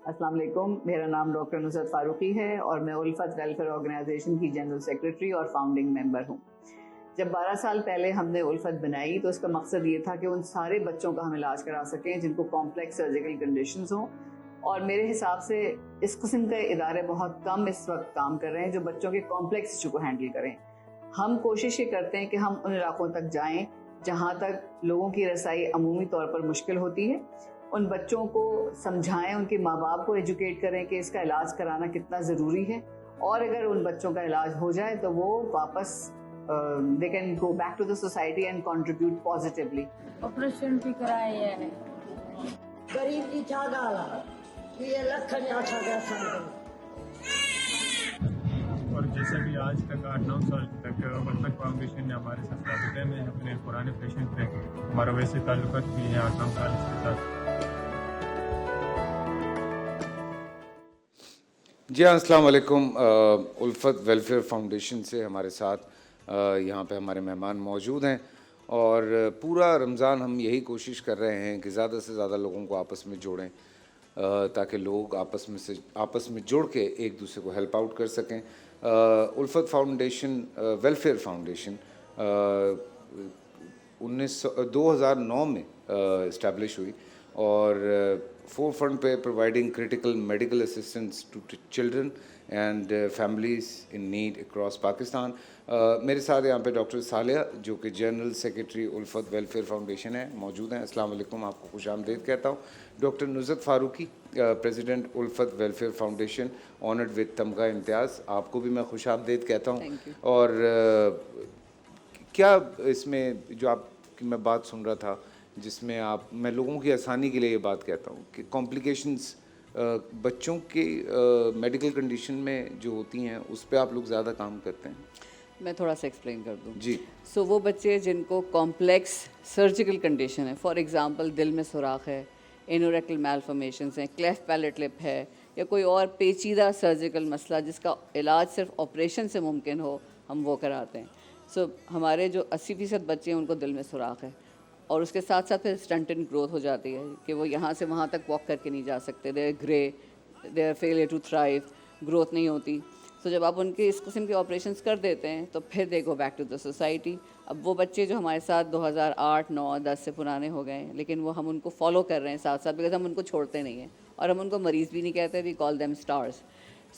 अस्सलाम वालेकुम, मेरा नाम डॉक्टर नुसरत फारूकी है और मैं उल्फत वेलफेयर ऑर्गेनाइजेशन की जनरल सेक्रेटरी और फाउंडिंग मेंबर हूँ। जब 12 साल पहले हमने उल्फत बनाई तो इसका मकसद ये था कि उन सारे बच्चों का हम इलाज करा सकें जिनको कॉम्प्लेक्स सर्जिकल कंडीशंस हों, और मेरे हिसाब से इस किस्म के इदारे बहुत कम इस वक्त काम कर रहे हैं जो बच्चों के कॉम्प्लेक्स इशू को हैंडल करें। हम कोशिश ये करते हैं कि हम उन इलाकों तक जाएं जहाँ तक लोगों की रसाई अमूमी तौर पर मुश्किल होती है, उन बच्चों को समझाएं, उनके माँ बाप को एजुकेट करें कि इसका इलाज कराना कितना ज़रूरी है, और अगर उन बच्चों का इलाज हो जाए तो वो वापस they can go back to the society and contribute positively. Operation भी कराया है। गरीब की छा गाला ये लखन आठा गया और जैसे भी आज तक 8-9 साल तक उल्फत फाउंडेशन ने हमारे साथ रबते में अपने पुराने पेशेंट पे हमारा वैसे ताल्लुकात भी है 8-9 साल इसके साथ। जी हाँ, अस्सलाम वालेकुम। उल्फत वेलफेयर फाउंडेशन से हमारे साथ यहाँ पे हमारे मेहमान मौजूद हैं और पूरा रमज़ान हम यही कोशिश कर रहे हैं कि ज़्यादा से ज़्यादा लोगों को आपस में जोड़ें ताकि लोग आपस में जुड़ के एक दूसरे को हेल्प आउट कर सकें। उल्फत फाउंडेशन वेलफेयर फाउंडेशन 2009 में इस्टेब्लिश हुई और फोर फ्रंट पे providing critical medical assistance to children and families in need across Pakistan. मेरे साथ यहाँ पे डॉक्टर सालिया जो कि general secretary Ulfat welfare foundation है मौजूद हैं। अस्सलाम वालेकुम, आपको खुशामदीद कहता हूँ। Doctor Nusrat Farooqui president Ulfat welfare foundation honoured with Tamgha Imtiaz, आपको भी मैं खुशामदीद कहता हूँ। और क्या इसमें जो आपकी मैं बात सुन रहा था जिसमें मैं लोगों की आसानी के लिए ये बात कहता हूँ कि कॉम्प्लिकेशंस बच्चों के मेडिकल कंडीशन में जो होती हैं उस पर आप लोग ज़्यादा काम करते हैं। मैं थोड़ा सा एक्सप्लेन कर दूँ जी। सो वो बच्चे जिनको कॉम्प्लेक्स सर्जिकल कंडीशन है, फॉर एग्जांपल दिल में सुराख है, एनोरेक्टल मैलफॉर्मेशंस हैं, क्लेफ्ट पैलेट लिप है, या कोई और पेचीदा सर्जिकल मसला जिसका इलाज सिर्फ ऑपरेशन से मुमकिन हो, हम वो कराते हैं। सो हमारे जो 80% बच्चे हैं उनको दिल में सुराख है और उसके साथ साथ फिर स्टंटेड ग्रोथ हो जाती है कि वो यहाँ से वहाँ तक वॉक करके नहीं जा सकते, they are grey, they are failure to thrive, growth नहीं होती। तो जब आप उनके इस किस्म के ऑपरेशंस कर देते हैं तो फिर they go back to the society. अब वो बच्चे जो हमारे साथ 2008, 9, 10 से पुराने हो गए हैं, लेकिन वो हम उनको फॉलो कर रहे हैं साथ साथ, बिकॉज हम उनको छोड़ते नहीं हैं और हम उनको मरीज़ भी नहीं कहते, वी कॉल देम स्टार्स।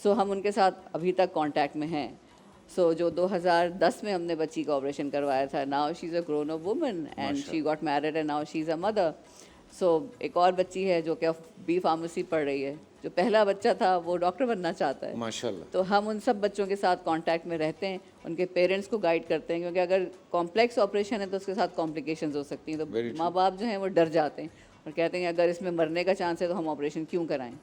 सो हम उनके साथ अभी तक कॉन्टैक्ट में हैं। सो जो 2010 में हमने बच्ची का ऑपरेशन करवाया था, now she is a grown up woman and she got married and now she is a mother. So एक और बच्ची है जो कि बी फार्मेसी पढ़ रही है, जो पहला बच्चा था वो डॉक्टर बनना चाहता है माशाल्लाह। तो हम उन सब बच्चों के साथ कांटेक्ट में रहते हैं, उनके पेरेंट्स को गाइड करते हैं, क्योंकि अगर कॉम्प्लेक्स ऑपरेशन है तो उसके साथ कॉम्प्लिकेशंस हो सकती हैं। तो माँ बाप जो हैं वो डर जाते हैं और कहते हैं अगर इसमें मरने का चांस है तो हम ऑपरेशन क्यों कराएं।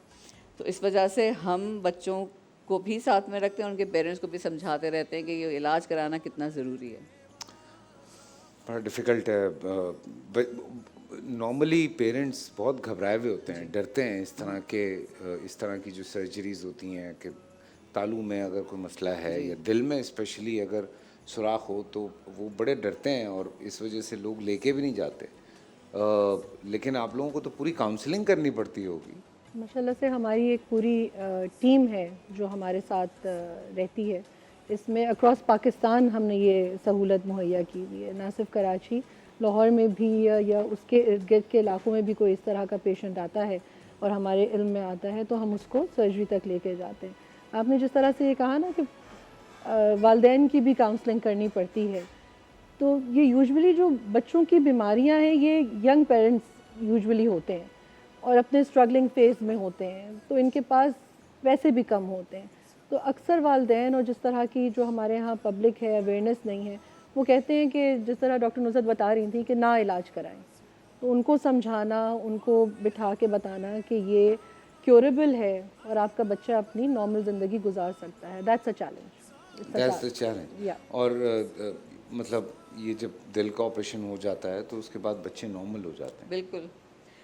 तो इस वजह से हम बच्चों को भी साथ में रखते हैं, उनके पेरेंट्स को भी समझाते रहते हैं कि ये इलाज कराना कितना ज़रूरी है। बड़ा डिफ़िकल्ट है। नॉर्मली पेरेंट्स बहुत घबराए हुए होते हैं, डरते हैं इस तरह की जो सर्जरीज़ होती हैं कि तालू में अगर कोई मसला है या दिल में स्पेशली अगर सुराख हो तो वो बड़े डरते हैं और इस वजह से लोग लेके भी नहीं जाते। लेकिन आप लोगों को तो पूरी काउंसलिंग करनी पड़ती होगी। माशाल्लाह से हमारी एक पूरी टीम है जो हमारे साथ रहती है। इसमें अक्रॉस पाकिस्तान हमने ये सहूलत मुहैया की हुई है, ना सिर्फ कराची, लाहौर में भी या उसके इर्द गिर्द के इलाकों में भी कोई इस तरह का पेशेंट आता है और हमारे इल्म में आता है तो हम उसको सर्जरी तक लेके जाते हैं। आपने जिस तरह से ये कहा ना कि वालिदैन की भी काउंसलिंग करनी पड़ती है, तो ये यूजुअली जो बच्चों की बीमारियां हैं ये यंग पेरेंट्स यूजुअली होते हैं और अपने स्ट्रगलिंग फेज़ में होते हैं, तो इनके पास वैसे भी कम होते हैं। तो अक्सर वालिदैन और जिस तरह की जो हमारे यहाँ पब्लिक है, अवेयरनेस नहीं है, वो कहते हैं कि जिस तरह डॉक्टर नुसरत बता रही थी कि ना इलाज कराएं, तो उनको समझाना, उनको बिठा के बताना कि ये क्योरेबल है और आपका बच्चा अपनी नॉर्मल ज़िंदगी गुजार सकता है, दैट्स अ चैलेंज। और मतलब ये जब दिल का ऑपरेशन हो जाता है तो उसके बाद बच्चे नॉर्मल हो जाते हैं। बिल्कुल।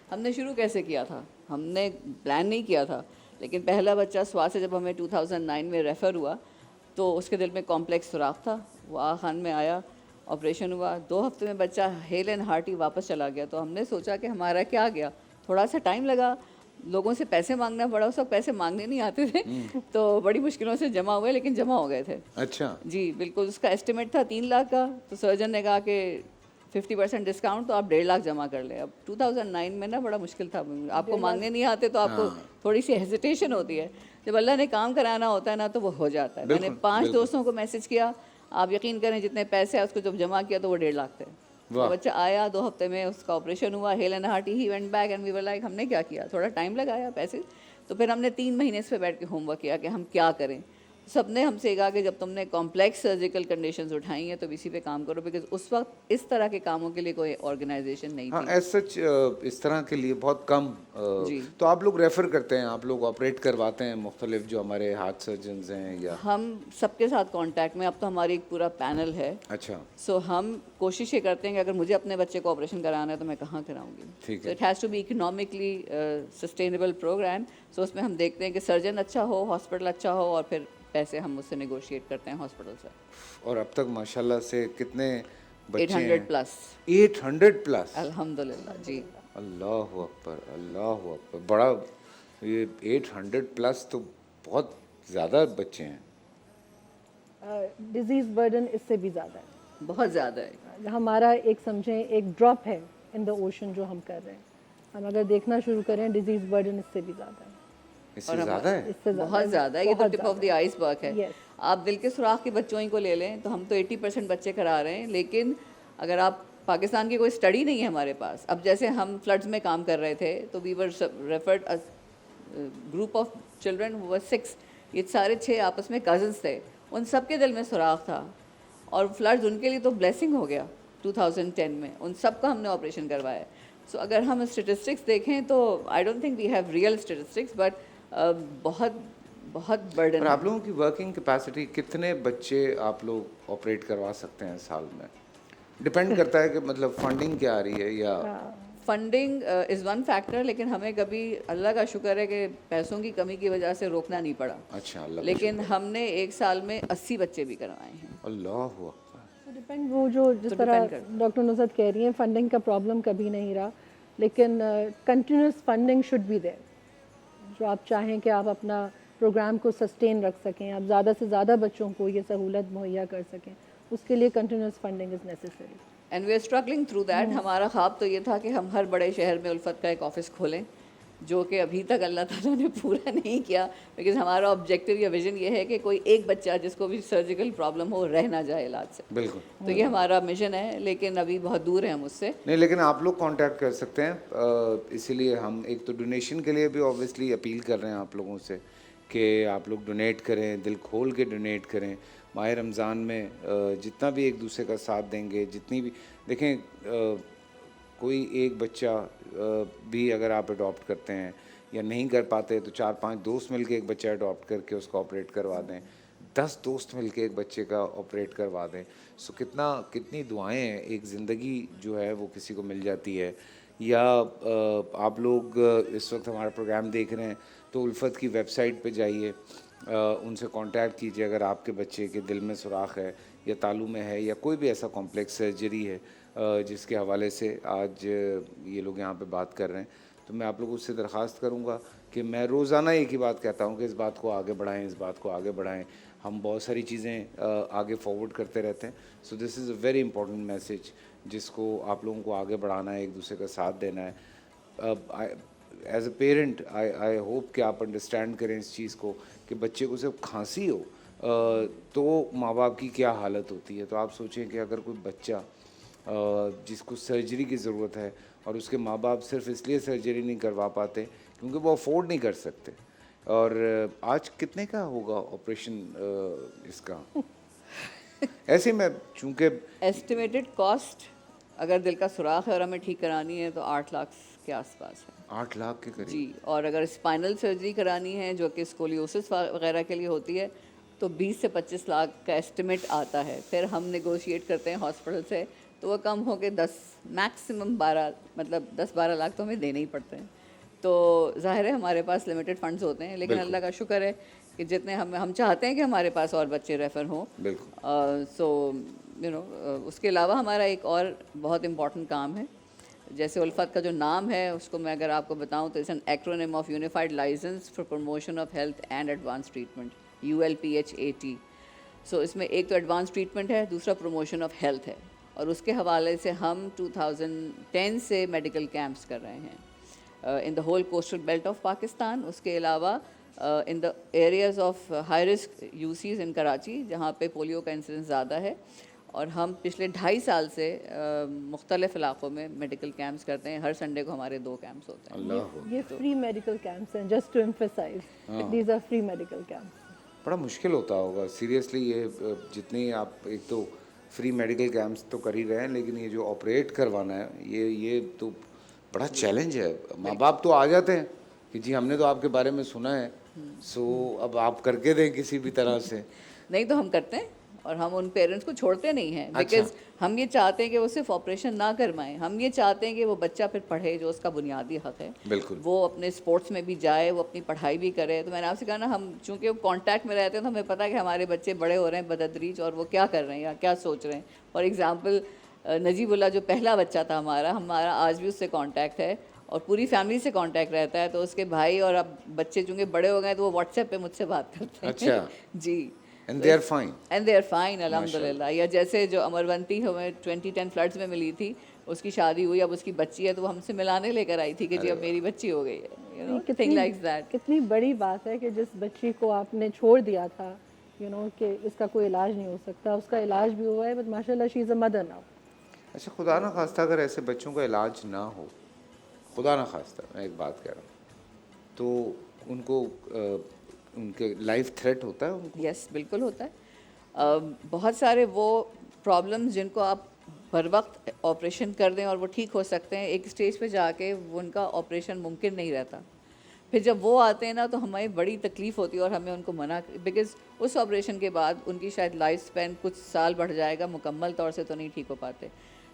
हमने शुरू कैसे किया था, हमने प्लान नहीं किया था, लेकिन पहला बच्चा स्वाद से जब हमें 2009 में रेफ़र हुआ तो उसके दिल में कॉम्प्लेक्स सुराख था, वो आ खान में आया, ऑपरेशन हुआ, 2 हफ्ते में बच्चा हेल एंड हार्टी वापस चला गया। तो हमने सोचा कि हमारा क्या गया, थोड़ा सा टाइम लगा लोगों से पैसे मांगना पड़ा, उस वक्त पैसे मांगने नहीं आते थे तो बड़ी मुश्किलों से जमा हुए, लेकिन जमा हो गए थे। अच्छा, जी बिल्कुल, उसका एस्टिमेट था 3 लाख का, तो सर्जन ने कहा कि 50% डिस्काउंट, तो आप 1.5 लाख जमा कर लें। अब 2009 में ना बड़ा मुश्किल था, आपको मांगने नहीं आते तो आपको थोड़ी सी हेजिटेशन होती है। जब अल्लाह ने काम कराना होता है ना तो वो हो जाता है। मैंने 5 दोस्तों को मैसेज किया, आप यकीन करें जितने पैसे हैं उसको जब जमा किया तो वो 1.5 लाख थे। तो बच्चा आया, 2 हफ्ते में उसका ऑपरेशन हुआ, hale and hearty, he went back and we were like हमने क्या किया, थोड़ा टाइम लगाया पैसे, तो फिर हमने 3 महीने इस पे बैठ के होमवर्क किया कि हम क्या करें। सबने हमसे कहा कि जब तुमने कॉम्प्लेक्स सर्जिकल कंडीशंस उठाई हैं तो इसी पे काम करो, बिकॉज उस वक्त इस तरह के कामों के लिए कोई ऑर्गेनाइजेशन नहीं हाँ, थी। एज सच इस तरह के लिए बहुत कम जी। तो आप लोग रेफ़र करते हैं, आप लोग ऑपरेट करवाते हैं मुख्तलिफ जो हमारे हार्ट सर्जन्स हैं या? हम सबके साथ कांटेक्ट में, अब तो हमारी एक पूरा पैनल है। अच्छा, सो हम कोशिश ये करते हैं कि अगर मुझे अपने बच्चे को ऑपरेशन कराना है तो मैं कहाँ कराऊंगी। ठीक so it has to be economically sustainable program. So उसमें हम देखते हैं कि सर्जन अच्छा हो, हॉस्पिटल अच्छा हो, और फिर पैसे हम उससे नेगोशिएट करते हैं हॉस्पिटल से। और अब तक माशाल्लाह से कितने बच्चे 800 प्लस 800 प्लस, अल्हम्दुलिल्लाह जी। अल्लाह अकबर, अल्लाह अकबर, बड़ा, ये 800 प्लस तो बहुत ज़्यादा बच्चे हैं। डिजीज़ बर्डन इससे भी ज़्यादा है। बहुत ज़्यादा है। हमारा एक समझें एक ड्रॉप है इन द ओशन जो हम कर रहे हैं। हम अगर देखना शुरू करें डिजीज़ बर्डन इससे भी ज़्यादा है, इससे ज़्यादा है? इससे ज़्यादा बहुत ज़्यादा है। ये तो बहुत टिप ऑफ द आइसबर्ग है। Yes. आप दिल के सुराख के बच्चों ही को ले लें तो हम तो 80% बच्चे करा रहे हैं, लेकिन अगर आप पाकिस्तान की कोई स्टडी नहीं है हमारे पास। अब जैसे हम फ्लड्स में काम कर रहे थे तो we were referred a group of children who were 6, ये सारे 6 आपस में कज़न्स थे, उन सब के दिल में सुराख था और फ्लड्स उनके लिए तो ब्लेसिंग हो गया 2010 में, उन सब का हमने ऑपरेशन करवाया। सो अगर हम स्टेटिस्टिक्स देखें तो I don't think we have real statistics, but बहुत बहुत बर्डन। और आप लोगों की वर्किंग कैपेसिटी, कितने बच्चे आप लोग ऑपरेट करवा सकते हैं साल में? डिपेंड करता है कि मतलब फंडिंग क्या आ रही है या? फंडिंग इज़ वन फैक्टर, लेकिन हमें कभी अल्लाह का शुक्र है कि पैसों की कमी की वजह से रोकना नहीं पड़ा। अच्छा, अल्लाह का लेकिन हमने एक साल में 80 बच्चे भी करवाए हैं। शुक्र। अल्लाह अकबर। डिपेंड, वो जो जिस तरह depend करता डॉक्टर नुसरत कह रही हैं, फंडिंग का प्रॉब्लम कभी नहीं रहा, लेकिन continuous funding should be there. जो आप चाहें कि आप अपना प्रोग्राम को सस्टेन रख सकें, आप ज़्यादा से ज़्यादा बच्चों को ये सहूलत मुहैया कर सकें, उसके लिए continuous funding is necessary. And we are struggling through that. हमारा ख्वाब तो ये था कि हम हर बड़े शहर में उल्फत का एक ऑफिस खोलें, जो कि अभी तक अल्लाह ताला ने पूरा नहीं किया, बिकॉज हमारा ऑब्जेक्टिव या विजन ये है कि कोई एक बच्चा जिसको भी सर्जिकल प्रॉब्लम हो रह ना जाए इलाज से। बिल्कुल। तो ये हमारा मिशन है, लेकिन अभी बहुत दूर है हम उससे। नहीं, लेकिन आप लोग कांटेक्ट कर सकते हैं, इसीलिए हम एक तो डोनेशन के लिए भी ऑब्वियसली अपील कर रहे हैं आप लोगों से कि आप लोग डोनेट करें, दिल खोल के डोनेट करें। माह रमज़ान में जितना भी एक दूसरे का साथ देंगे, जितनी भी देखें, कोई एक बच्चा भी अगर आप अडॉप्ट करते हैं या नहीं कर पाते तो 4-5 दोस्त मिलके एक बच्चा अडॉप्ट करके उसका ऑपरेट करवा दें, 10 दोस्त मिलके एक बच्चे का ऑपरेट करवा दें। सो कितनी दुआएं हैं, एक ज़िंदगी जो है वो किसी को मिल जाती है। या आप लोग इस वक्त हमारा प्रोग्राम देख रहे हैं तो उल्फत की वेबसाइट पे जाइए, उनसे कांटेक्ट कीजिए अगर आपके बच्चे के दिल में सुराख है या तालू में है या कोई भी ऐसा कॉम्प्लेक्स सर्जरी है जिसके हवाले से आज ये लोग यहाँ पे बात कर रहे हैं। तो मैं आप लोगों से दरख्वास्त करूँगा कि मैं रोज़ाना एक ही बात कहता हूँ कि इस बात को आगे बढ़ाएं, इस बात को आगे बढ़ाएं। हम बहुत सारी चीज़ें आगे फॉरवर्ड करते रहते हैं। So this is a very important message जिसको आप लोगों को आगे बढ़ाना है, एक दूसरे का साथ देना है। As a parent I hope कि आप अंडरस्टैंड करें इस चीज़ को कि बच्चे को सिर्फ खांसी हो तो माँ बाप की क्या हालत होती है। तो आप सोचें कि अगर कोई बच्चा जिसको सर्जरी की ज़रूरत है और उसके माँ बाप सिर्फ इसलिए सर्जरी नहीं करवा पाते क्योंकि वो अफोर्ड नहीं कर सकते, और आज कितने का होगा ऑपरेशन इसका? ऐसे में चूँकि एस्टिमेटेड कॉस्ट अगर दिल का सुराख है और हमें ठीक करानी है तो 8 लाख के आसपास है। 8 लाख के करीब जी, और अगर स्पाइनल सर्जरी करानी है जो कि स्कोलियोसिस वगैरह के लिए होती है तो 20 से 25 लाख का एस्टिमेट आता है। फिर हम नेगोशिएट करते हैं हॉस्पिटल से तो वो कम हो के 10 मैक्सिमम 12 मतलब 10-12 लाख तो हमें देने ही पड़ते हैं। तो जाहिर है हमारे पास लिमिटेड फंड्स होते हैं, लेकिन अल्लाह का शुक्र है कि जितने हम चाहते हैं कि हमारे पास और बच्चे रेफ़र हों। बिल्कुल। सो यू नो उसके अलावा हमारा एक और बहुत इम्पॉर्टेंट काम है जैसे उल्फत का जो नाम है उसको मैं अगर आपको बताऊं तो it's an acronym of unified licence for promotion of health and advance treatment, ULPHAT। So इसमें एक तो एडवांस ट्रीटमेंट है, दूसरा प्रमोशन ऑफ हेल्थ है, और उसके हवाले से हम 2010 से मेडिकल कैंप्स कर रहे हैं in the whole coastal belt of Pakistan. उसके अलावा in the areas of high risk UCs in Karachi जहाँ पे पोलियो का इंसिडेंस ज़्यादा है, और हम पिछले 2.5 साल से मुख्तलिफ़ इलाक़ों में मेडिकल कैंप्स करते हैं। हर संडे को हमारे 2 कैंप्स होते हैं। अल्लाह, ये फ्री मेडिकल कैंप्स हैं, just to emphasise these are free medical camps. बड़ा मुश्किल होता होगा सीरियसली ये जितनी आप एक तो फ्री मेडिकल कैंप्स तो कर ही रहे हैं, लेकिन ये जो ऑपरेट करवाना है ये तो बड़ा चैलेंज है। माँ बाप तो आ जाते हैं कि जी हमने तो आपके बारे में सुना है, सो अब आप करके दें किसी भी तरह से। नहीं तो हम करते हैं, और हम उन पेरेंट्स को छोड़ते नहीं हैं, बिकॉज हम ये चाहते हैं कि वो सिर्फ ऑपरेशन ना करवाएं, हम ये चाहते हैं कि वो बच्चा फिर पढ़े, जो उसका बुनियादी हक़ है। बिल्कुल। वो अपने स्पोर्ट्स में भी जाए, वो अपनी पढ़ाई भी करे। तो मैंने आपसे कहा ना, हम चूँकि कांटेक्ट में रहते हैं तो हमें पता है कि हमारे बच्चे बड़े हो रहे हैं बदतदरीज, और वो क्या कर रहे हैं या क्या सोच रहे हैं। फॉर एग्ज़ाम्पल नजीबुल्ला जो पहला बच्चा था हमारा आज भी उससे कांटेक्ट है, और पूरी फैमिली से कांटेक्ट रहता है। तो उसके भाई और अब बच्चे चूँकि बड़े हो गए तो वो व्हाट्सएप पे मुझसे बात करते हैं। अच्छा। जी। And they are fine. And they are fine अल्हम्दुलिल्लाह। या जैसे जो अमरवंती हमें 2010 फ्लड्स में मिली थी, उसकी शादी हुई, अब उसकी बच्ची है, तो वो हमसे मिलाने लेकर आई थी कि जी अब मेरी बच्ची हो गई है, you know, thing like that. कितनी बड़ी बात है कि जिस बच्ची को आपने छोड़ दिया था, यू नो, कि इसका कोई इलाज नहीं हो सकता, उसका इलाज भी हुआ है, बट माशाल्लाह she is a mother now. अच्छा, खुदा ना खास्ता अगर ऐसे बच्चों का इलाज ना हो, खुदा ना खास्ता, मैं एक बात कह रहा हूँ, तो उनको उनके लाइफ थ्रेट होता है उनको? यस, बिल्कुल होता है। बहुत सारे वो प्रॉब्लम्स जिनको आप बर वक्त ऑपरेशन कर दें और वो ठीक हो सकते हैं, एक स्टेज पे जाके वो उनका ऑपरेशन मुमकिन नहीं रहता। फिर जब वो आते हैं ना तो हमें बड़ी तकलीफ़ होती है, और हमें उनको मना, बिकॉज़ उस ऑपरेशन के बाद उनकी शायद लाइफ स्पैन कुछ साल बढ़ जाएगा, मुकम्मल तौर से तो नहीं ठीक हो पाते।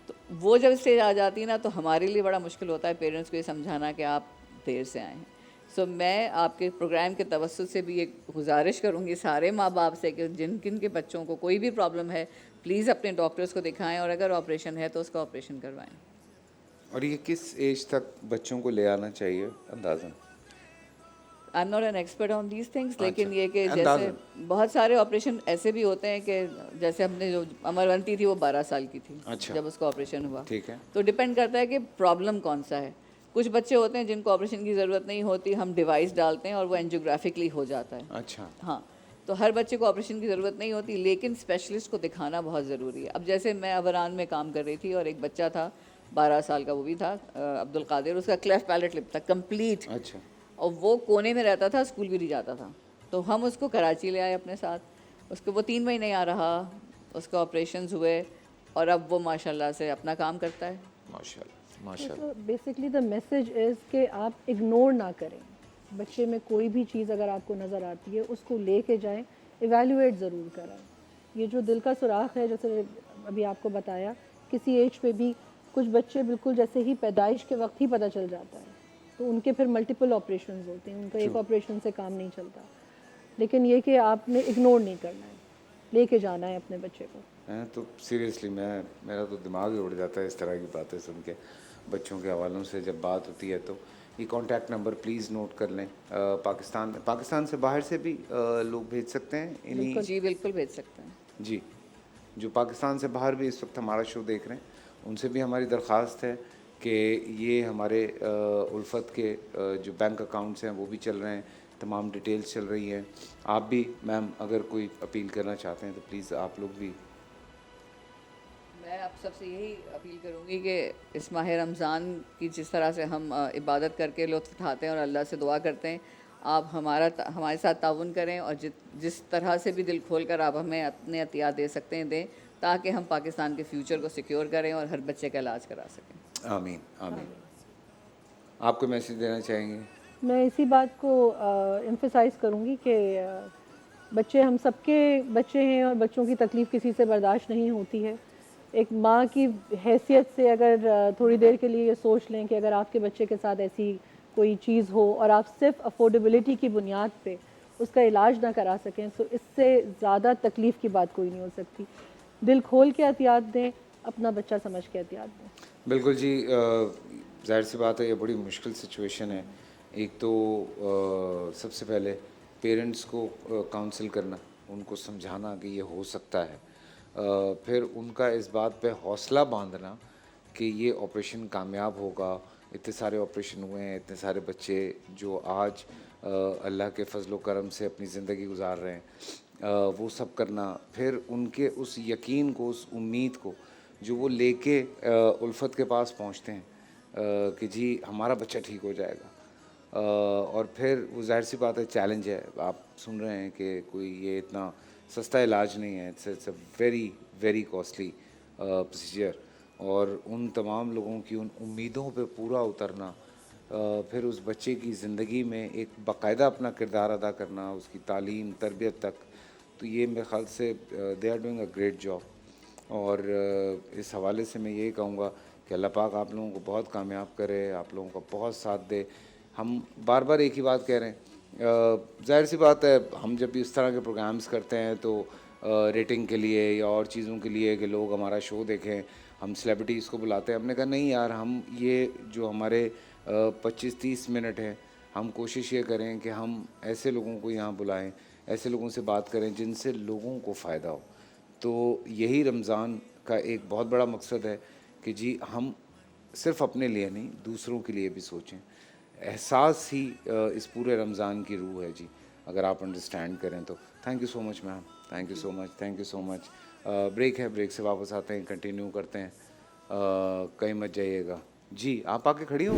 तो वो जब स्टेज आ जाती है ना तो हमारे लिए बड़ा मुश्किल होता है पेरेंट्स को ये समझाना कि आप देर से आए हैं। सो मैं आपके प्रोग्राम के तवस्सुत से भी एक गुजारिश करूँगी सारे माँ बाप से कि जिन किन के बच्चों को कोई भी प्रॉब्लम है, प्लीज़ अपने डॉक्टर्स को दिखाएं, और अगर ऑपरेशन है तो उसका ऑपरेशन करवाएं। और ये किस एज तक बच्चों को ले आना चाहिए अंदाज़न? I am not an expert on these things, लेकिन अच्छा, ये कि जैसे अंदाज़न। बहुत सारे ऑपरेशन ऐसे भी होते हैं कि जैसे हमने जो अमरवंती थी वो 12 साल की थी अच्छा। जब उसका ऑपरेशन हुआ। ठीक है। तो डिपेंड करता है कि प्रॉब्लम कौन सा है। कुछ बच्चे होते हैं जिनको ऑपरेशन की ज़रूरत नहीं होती, हम डिवाइस डालते हैं और वो एंजियोग्राफिकली हो जाता है। अच्छा। हाँ, तो हर बच्चे को ऑपरेशन की ज़रूरत नहीं होती, लेकिन स्पेशलिस्ट को दिखाना बहुत ज़रूरी है। अब जैसे मैं अवरान में काम कर रही थी और एक बच्चा था 12 साल का, वो भी था अब्दुल कादिर, उसका क्लेफ्ट पैलेट लिप था कंप्लीट, अच्छा। और वो कोने में रहता था, स्कूल भी नहीं जाता था। तो हम उसको कराची ले आए अपने साथ, उसको वो 3 महीने यहाँ रहा, उसके ऑपरेशंस हुए, और अब वो माशाल्लाह से अपना काम करता है। माशाल्लाह माशाल्लाह। तो बेसिकली द मैसेज इज़ कि आप इग्नोर ना करें। बच्चे में कोई भी चीज़ अगर आपको नज़र आती है उसको लेके जाएं, इवैल्यूएट ज़रूर करें। ये जो दिल का सुराख है, जैसे अभी आपको बताया, किसी एज पे भी कुछ बच्चे बिल्कुल जैसे ही पैदाइश के वक्त ही पता चल जाता है, तो उनके फिर मल्टीपल ऑपरेशंस होते हैं, उनका एक ऑपरेशन से काम नहीं चलता। लेकिन ये कि आपने इग्नोर नहीं करना है, लेके जाना है अपने बच्चे को। मैं तो सीरियसली मेरा तो दिमाग ही उड़ जाता है इस तरह की बातें सुन के। बच्चों के हवालों से जब बात होती है तो ये कॉन्टैक्ट नंबर प्लीज़ नोट कर लें। पाकिस्तान से बाहर से भी लोग भेज सकते हैं इन्हीं? जी बिल्कुल भेज सकते हैं। जी, जो पाकिस्तान से बाहर भी इस वक्त हमारा शो देख रहे हैं, उनसे भी हमारी दरख्वास्त है कि ये हमारे उल्फत के जो बैंक अकाउंट्स हैं वो भी चल रहे हैं, तमाम डिटेल्स चल रही हैं। आप भी मैम अगर कोई अपील करना चाहते हैं तो प्लीज़ आप लोग भी। मैं आप सबसे यही अपील करूँगी कि इस माह रमज़ान की जिस तरह से हम इबादत करके लुत्फ़ उठाते हैं और अल्लाह से दुआ करते हैं, आप हमारे साथ ताउन करें, और जिस तरह से भी दिल खोल कर आप हमें अपने अतियात दे सकते हैं दें, ताकि हम पाकिस्तान के फ्यूचर को सिक्योर करें और हर बच्चे का इलाज करा सकें। आमीन आमीन। आपको मैसेज देना चाहेंगे? मैं इसी बात को एम्फसाइज़ करूँगी कि बच्चे हम सबके बच्चे हैं, और बच्चों की तकलीफ़ किसी से बर्दाश्त नहीं होती है। एक माँ की हैसियत से अगर थोड़ी देर के लिए ये सोच लें कि अगर आपके बच्चे के साथ ऐसी कोई चीज़ हो और आप सिर्फ अफोर्डेबिलिटी की बुनियाद पे उसका इलाज ना करा सकें, तो इससे ज़्यादा तकलीफ़ की बात कोई नहीं हो सकती। दिल खोल के एहतियात दें, अपना बच्चा समझ के एहतियात दें। बिल्कुल जी। जाहिर सी बात है ये बड़ी मुश्किल सिचुएशन है। एक तो सबसे पहले पेरेंट्स को काउंसिल करना, उनको समझाना कि ये हो सकता है। फिर उनका इस बात पे हौसला बांधना कि ये ऑपरेशन कामयाब होगा। इतने सारे ऑपरेशन हुए हैं, इतने सारे बच्चे जो आज अल्लाह के फजल करम से अपनी ज़िंदगी गुजार रहे हैं, वो सब करना। फिर उनके उस यकीन को, उस उम्मीद को जो वो लेके उल्फत के पास पहुंचते हैं कि जी हमारा बच्चा ठीक हो जाएगा। और फिर वो जाहिर सी बात है चैलेंज है। आप सुन रहे हैं कि कोई ये इतना सस्ता इलाज नहीं है। It's a very very costly procedure. और उन तमाम लोगों की उन उम्मीदों पे पूरा उतरना, फिर उस बच्चे की ज़िंदगी में एक बाकायदा अपना किरदार अदा करना, उसकी तालीम तरबियत तक, तो ये मेरे ख़्याल से they are doing a great job. और इस हवाले से मैं यही कहूँगा कि अल्लाह पाक आप लोगों को बहुत कामयाब करे, आप लोगों का बहुत साथ दे। हम बार बार एक ही बात कह रहे हैं, जाहिर सी बात है हम जब भी इस तरह के प्रोग्राम्स करते हैं तो रेटिंग के लिए या और चीज़ों के लिए कि लोग हमारा शो देखें, हम सेलिब्रिटीज़ को बुलाते हैं। हमने कहा नहीं यार, हम ये जो हमारे 25-30 मिनट हैं, हम कोशिश ये करें कि हम ऐसे लोगों को यहाँ बुलाएं, ऐसे लोगों से बात करें जिनसे लोगों को फ़ायदा हो। तो यही रमज़ान का एक बहुत बड़ा मकसद है कि जी हम सिर्फ़ अपने लिए नहीं, दूसरों के लिए भी सोचें। एहसास ही इस पूरे रमज़ान की रूह है जी, अगर आप अंडरस्टैंड करें तो। Thank you so much ma'am, thank you so much, thank you so much. Break है, ब्रेक से वापस आते हैं, कंटिन्यू करते हैं। कहीं मत जाइएगा जी। आप आके खड़ी हो।